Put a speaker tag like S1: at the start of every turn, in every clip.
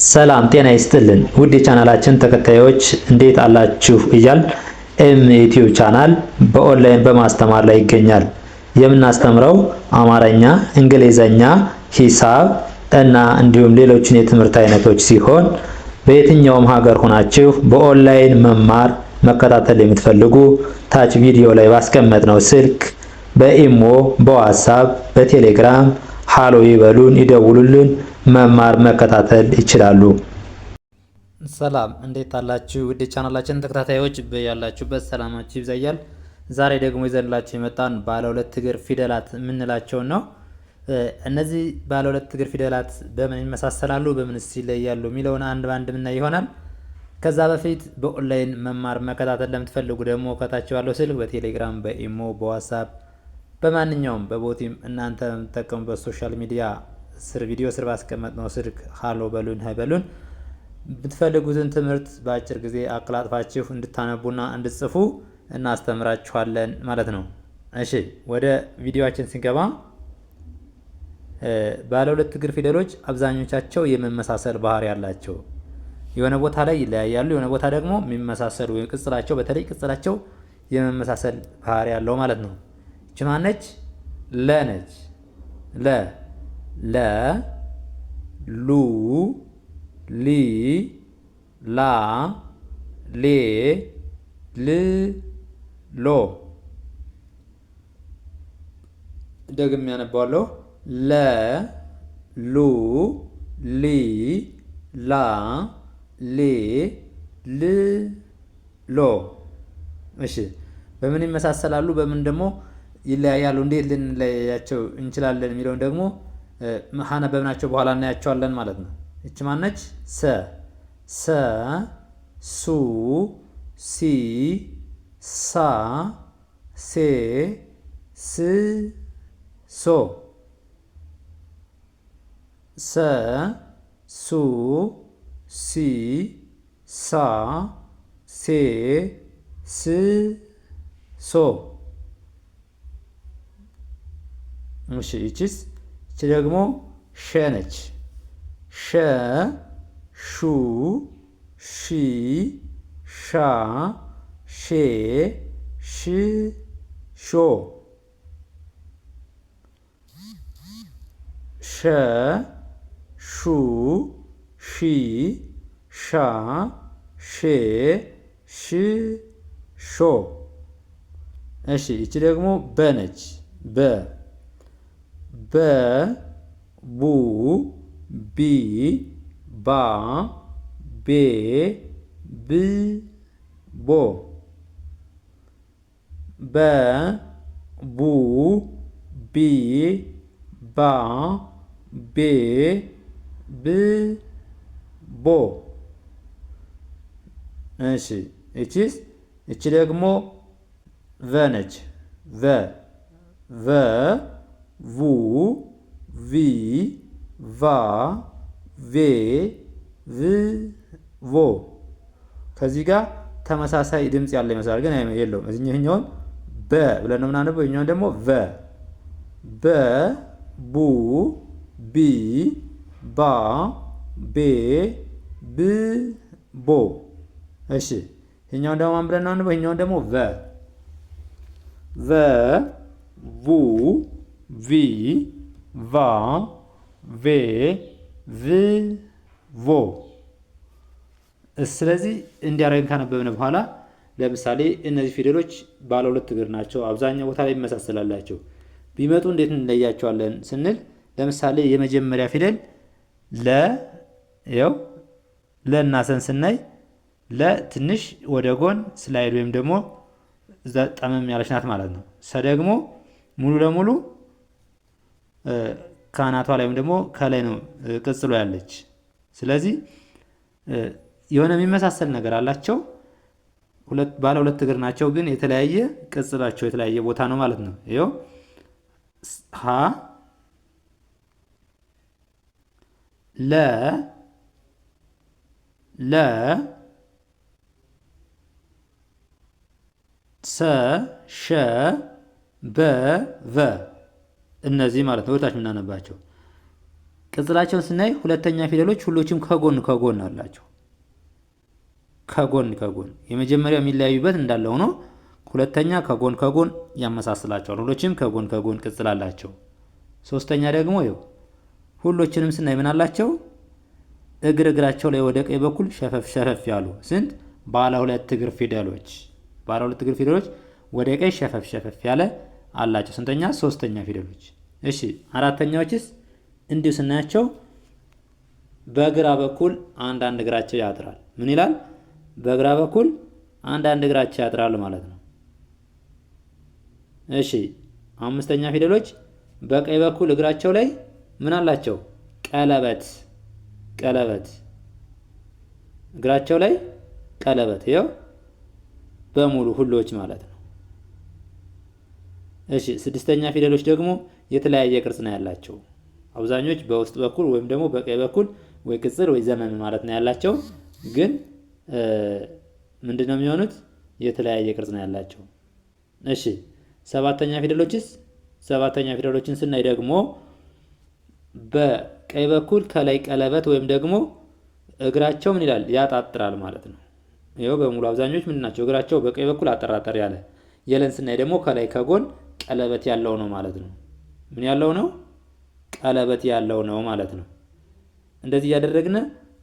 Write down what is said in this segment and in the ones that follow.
S1: ሰላም ጤና ይስጥልን ውድ የቻናላችን ተከታዮች እንዴት አላችሁ እያል ዩቲዩብ ቻናል በኦንላይን በማስተማር ላይ ይገኛል። የምናስተምረው አማርኛ፣ እንግሊዘኛ፣ ሂሳብ እና እንዲሁም ሌሎችን የትምህርት አይነቶች ሲሆን በየትኛውም ሀገር ሆናችሁ በኦንላይን መማር መከታተል የምትፈልጉ ታች ቪዲዮ ላይ ባስቀመጥነው ስልክ በኢሞ፣ በዋትስአፕ፣ በቴሌግራም ሃሎ ይበሉን፣ ይደውሉልን፣ መማር መከታተል ይችላሉ።
S2: ሰላም እንዴት አላችሁ? ውድ ቻናላችን ተከታታዮች በያላችሁበት ሰላማችሁ ይብዛያል። ዛሬ ደግሞ ይዘንላችሁ የመጣን ባለ ሁለት እግር ፊደላት የምንላቸው ነው። እነዚህ ባለ ሁለት እግር ፊደላት በምን ይመሳሰላሉ፣ በምንስ ይለያሉ የሚለውን አንድ ባንድ ምን ይሆናል። ከዛ በፊት በኦንላይን መማር መከታተል ለምትፈልጉ ደግሞ ከታች ባለው ስልክ በቴሌግራም፣ በኢሞ፣ በዋትስአፕ በማንኛውም በቦቲም እናንተ የምትጠቀሙበት ሶሻል ሚዲያ ስር ቪዲዮ ስር ባስቀመጥነው ስልክ ሃሎ በሉን በሉን ብትፈልጉትን ትምህርት በአጭር ጊዜ አቀላጥፋችሁ እንድታነቡና እንድትጽፉ እናስተምራችኋለን ማለት ነው። እሺ ወደ ቪዲዮአችን ስንገባ ባለ ሁለት እግር ፊደሎች አብዛኞቻቸው የመመሳሰል ባህሪ ያላቸው፣ የሆነ ቦታ ላይ ይለያያሉ፣ የሆነ ቦታ ደግሞ የሚመሳሰሉ ቅጽላቸው በተለይ ቅጽላቸው የመመሳሰል ባህሪ ያለው ማለት ነው። እቺ ማነች? ለ ነች። ለ ሉ ሊ ላ ሌ ል ሎ። ደግሜ ያነባዋለሁ። ለ ሉ ሊ ላ ሌ ል ሎ። እሺ በምን ይመሳሰላሉ፣ በምን ደግሞ ይለያያሉ፣ እንዴት ልንለያቸው እንችላለን የሚለውን ደግሞ ካነበብናቸው በኋላ እናያቸዋለን ማለት ነው። እቺ ማነች? ሰ ሰ ሱ ሲ ሳ ሴ ስ ሶ። ሰ ሱ ሲ ሳ ሴ ስ ሶ። እሺ ይቺስ? ይቺ ደግሞ ሸ ነች። ሸ ሹ ሺ ሻ ሼ ሽ ሾ። ሸ ሹ ሺ ሻ ሼ ሽ ሾ። እሺ ይቺ ደግሞ በ ነች። በ ቡ ቢ ባ ቤ ብ ቦ። በ ቡ ቢ ባ ቤ ብ ቦ። እሺ እቺስ? እቺ ደግሞ ቨ ነች። ቨ ቡ ቪ ቫ ቬ ቭ ቮ። ከዚህ ጋር ተመሳሳይ ድምፅ ያለ ይመስላል፣ ግን የለውም። እዚህኛውን በ ብለን ነው የምናነበው፣ እኛውን ደግሞ ቨ። በ ቡ ቢ ባ ቤ ብ ቦ። እሺ ይሄኛውን ደግሞ ማን ብለን ነው የምናነበው? ይሄኛውን ደግሞ ቨ ቡ ቪ ቫ ቬ ቭ ቮ። ስለዚህ እንዲያደርገን ካነበብን በኋላ ለምሳሌ እነዚህ ፊደሎች ባለ ሁለት እግር ናቸው። አብዛኛው ቦታ ላይ ይመሳሰላላቸው። ቢመጡ እንዴት እንለያቸዋለን ስንል ለምሳሌ የመጀመሪያ ፊደል ለ ያው ለና ሰን ስናይ ለ ትንሽ ወደ ጎን ስላይድ ወይም ደግሞ እዛ ጠመም ያለች ናት ማለት ነው። ሰ ደግሞ ሙሉ ለሙሉ ካናቷ ላይ ወይም ደግሞ ከላይ ነው ቅጽሎ ያለች። ስለዚህ የሆነ የሚመሳሰል ነገር አላቸው። ባለ ሁለት እግር ናቸው፣ ግን የተለያየ ቅጽላቸው የተለያየ ቦታ ነው ማለት ነው። ይኸው ሀ ለ ሰ ሸ በ ቨ እነዚህ ማለት ነው ወታች የምናነባቸው። ቅጽላቸውን ስናይ ሁለተኛ ፊደሎች ሁሎችም ከጎን ከጎን አላቸው። ከጎን ከጎን የመጀመሪያው የሚለያዩበት እንዳለ ሆኖ ሁለተኛ ከጎን ከጎን ያመሳስላቸዋል። ሁሎችም ከጎን ከጎን ቅጽል አላቸው። ሶስተኛ ደግሞ ይኸው ሁሎችንም ስናይ ምን አላቸው? እግራቸው ላይ ወደ ቀኝ በኩል ሸፈፍ ሸፈፍ ያሉ ስንት? ባለ ሁለት እግር ፊደሎች። ባለ ሁለት እግር ፊደሎች ወደ ቀኝ ሸፈፍ ሸፈፍ ያለ አላቸው። ስንተኛ? ሶስተኛ ፊደሎች። እሺ አራተኛዎችስ እንዲሁ ስናያቸው በግራ በኩል አንዳንድ እግራቸው ያጥራል። ምን ይላል? በግራ በኩል አንዳንድ እግራቸው ያጥራል ማለት ነው። እሺ አምስተኛ ፊደሎች በቀኝ በኩል እግራቸው ላይ ምን አላቸው? ቀለበት ቀለበት እግራቸው ላይ ቀለበት ይኸው በሙሉ ሁሎች ማለት ነው። እሺ ስድስተኛ ፊደሎች ደግሞ የተለያየ ቅርጽ ነው ያላቸው። አብዛኞች በውስጥ በኩል ወይም ደግሞ በቀኝ በኩል ወይ ቅጽል ወይ ዘመም ማለት ነው ያላቸው። ግን ምንድነው የሚሆኑት? የተለያየ ቅርጽ ነው ያላቸው። እሺ ሰባተኛ ፊደሎችስ? ሰባተኛ ፊደሎችን ስናይ ደግሞ በቀኝ በኩል ከላይ ቀለበት ወይም ደግሞ እግራቸው ምን ይላል? ያጣጥራል ማለት ነው። ይኸው በሙሉ አብዛኞች ምን ናቸው? እግራቸው በቀኝ በኩል አጠራጠር ያለ። የለን ስናይ ደግሞ ከላይ ከጎን ቀለበት ያለው ነው ማለት ነው። ምን ያለው ነው? ቀለበት ያለው ነው ማለት ነው። እንደዚህ እያደረግን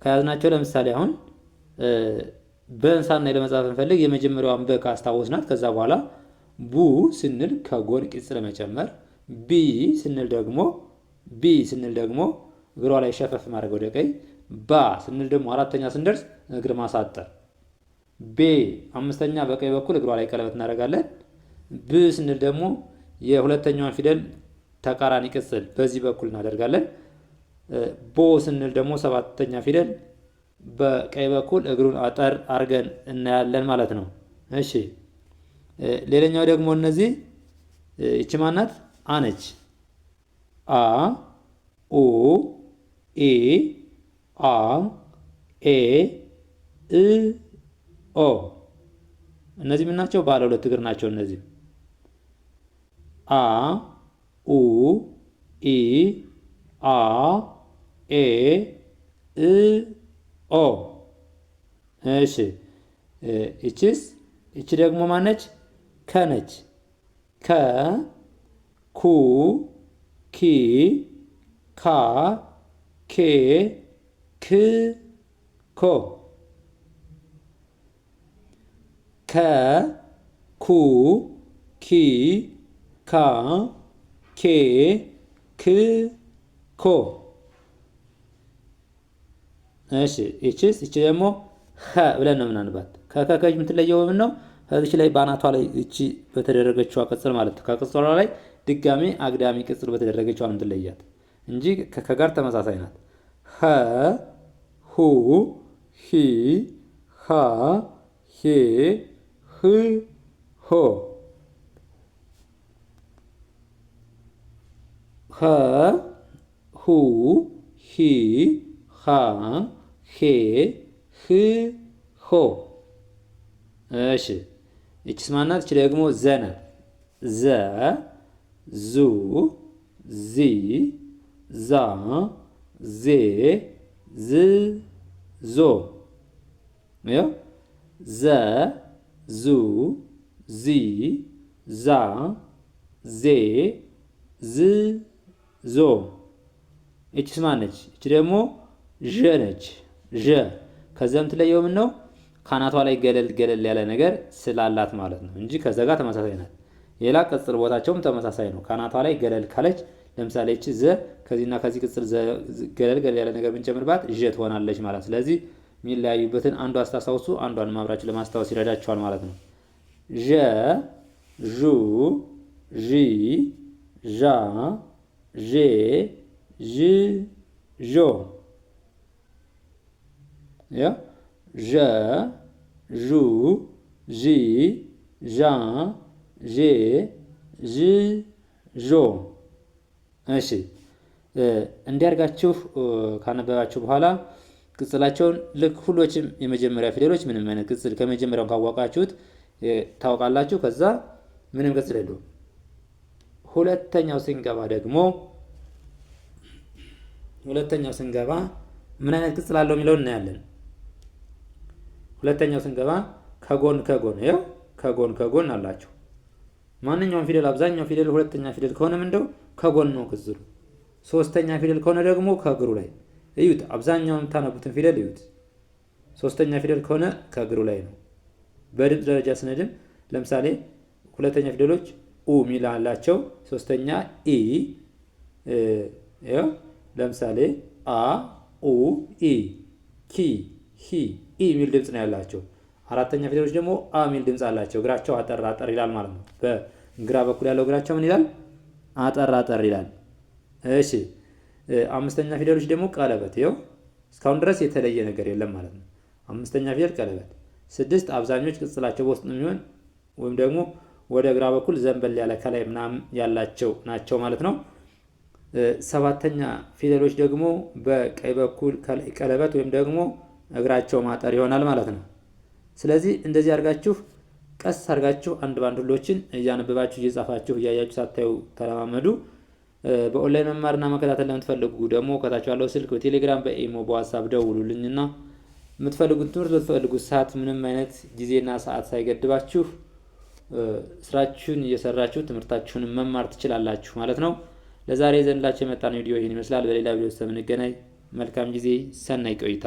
S2: ከያዝናቸው ለምሳሌ አሁን በእንሳና ለመጻፍ እንፈልግ የመጀመሪያዋን በ ካስታወስናት ከዛ በኋላ ቡ ስንል ከጎን ቅጽል መጨመር፣ ቢ ስንል ደግሞ እግሯ ላይ ሸፈፍ ማድረግ ወደ ቀኝ፣ ባ ስንል ደግሞ አራተኛ ስንደርስ እግር ማሳጠር፣ ቤ አምስተኛ በቀኝ በኩል እግሯ ላይ ቀለበት እናደርጋለን፣ ብ ስንል ደግሞ የሁለተኛዋን ፊደል ተቃራኒ ቅጽል በዚህ በኩል እናደርጋለን፣ ቦ ስንል ደግሞ ሰባተኛ ፊደል በቀኝ በኩል እግሩን አጠር አድርገን እናያለን ማለት ነው። እሺ ሌላኛው ደግሞ እነዚህ ይቺ ማናት? አ ነች። አ ኡ ኢ አ ኤ እ ኦ እነዚህ ምን ናቸው? ባለ ሁለት እግር ናቸው። እነዚህ አ ኡ ኢ አ ኤ እ ኦ። እሺ እቺ ደግሞ ማነች? ከነች። ከ ኩ ኪ ካ ኬ ክ ኮ ከ ኩ ኪ ካ ኬ ክ ኮ። እሺ እቺ ደግሞ ኸ ብለን ነው ምናንባት። ከከከች የምትለየው ምን ነው? ከዚች ላይ ባናቷ ላይ እቺ በተደረገችው ቅጽል ማለት ነው። ከቅጽሏ ላይ ድጋሚ አግዳሚ ቅጽል በተደረገችው ነው የምትለያት እንጂ ከጋር ተመሳሳይ ናት። ኸ ሁ ሂ ሃ ሄ ህ ሆ ኸ ሁ ሂ ሃ ሄ ህ ሆ። እሺ እቺስ ማናት? እቺ ደግሞ ዘ ናት። ዘ ዙ ዚ ዛ ዜ ዝ ዞ። ዘ ዙ ዚ ዛ ዜ ዝ ዞ። እቺስ ማነች? እቺ ደግሞ ዠ ነች። ዠ ከዛ የምትለየው ምን ነው? ካናቷ ላይ ገለል ገለል ያለ ነገር ስላላት ማለት ነው እንጂ ከዛ ጋር ተመሳሳይ ናት። ሌላ ቅጽል ቦታቸውም ተመሳሳይ ነው። ካናቷ ላይ ገለል ካለች ለምሳሌ እቺ ዘ ከዚህና ከዚህ ቅጽል ገለል ገለል ያለ ነገር ብንጨምርባት ዠ ትሆናለች ማለት። ስለዚህ የሚለያዩበትን አንዱ አስታውሱ፣ አንዷን ማብራችሁ ለማስታወስ ይረዳችኋል ማለት ነው። ዠ ዡ ዢ ዣ ዤ ዥ ዦ። ዠ ዡ ዢ ዣ ዤ ዥ ዦ። እሺ እንዲያርጋችሁ ካነበባችሁ በኋላ ቅጽላቸውን ልክ ሁሎችም የመጀመሪያ ፊደሎች ምንም አይነት ቅጽል ከመጀመሪያው ካወቃችሁት ታውቃላችሁ። ከዛ ምንም ቅጽል የለውም። ሁለተኛው ስንገባ ደግሞ ሁለተኛው ስንገባ ምን አይነት ቅጽል አለው የሚለውን እናያለን። ሁለተኛው ስንገባ ከጎን ይኸው ከጎን አላቸው። ማንኛውም ፊደል አብዛኛው ፊደል ሁለተኛ ፊደል ከሆነ ምንድነው ከጎን ነው ቅጽሉ። ሶስተኛ ፊደል ከሆነ ደግሞ ከእግሩ ላይ እዩት። አብዛኛውን የምታነቡትን ፊደል እዩት። ሶስተኛ ፊደል ከሆነ ከእግሩ ላይ ነው። በድምፅ ደረጃ ስንድም ለምሳሌ ሁለተኛ ፊደሎች ኡ ሚል አላቸው። ሶስተኛ ኢ ይኸው ለምሳሌ አ ኡ ኢ ኪ ሂ ኢ ሚል ድምፅ ነው ያላቸው። አራተኛ ፊደሎች ደግሞ አ ሚል ድምፅ አላቸው። እግራቸው አጠር ይላል ማለት ነው። በግራ በኩል ያለው እግራቸው ምን ይላል? አጠር ይላል። እሺ አምስተኛ ፊደሎች ደግሞ ቀለበት። ይኸው እስካሁን ድረስ የተለየ ነገር የለም ማለት ነው። አምስተኛ ፊደል ቀለበት። 6 አብዛኞች ቅጽላቸው በውስጥ ነው የሚሆን ወይም ደግሞ ወደ ግራ በኩል ዘንበል ያለ ከላይ ምናምን ያላቸው ናቸው ማለት ነው። 7ተኛ ፊደሎች ደግሞ በቀኝ በኩል ከላይ ቀለበት ወይም ደግሞ እግራቸው ማጠር ይሆናል ማለት ነው። ስለዚህ እንደዚህ አድርጋችሁ ቀስ አድርጋችሁ አንድ ባንድ ሁሎችን እያነበባችሁ እየጻፋችሁ እያያችሁ ሳታዩ ተለማመዱ። በኦንላይን መማርና መከታተል ለምትፈልጉ ደግሞ ከታች ያለው ስልክ በቴሌግራም በኢሞ በዋትስአፕ ደውሉልኝና የምትፈልጉት ትምህርት በተፈልጉት ሰዓት ምንም አይነት ጊዜና ሰዓት ሳይገድባችሁ ስራችሁን እየሰራችሁ ትምህርታችሁን መማር ትችላላችሁ ማለት ነው። ለዛሬ ዘንላችሁ የመጣነው ቪዲዮ ይህን ይመስላል። በሌላ ቪዲዮ እስከምንገናኝ መልካም ጊዜ፣ ሰናይ ቆይታ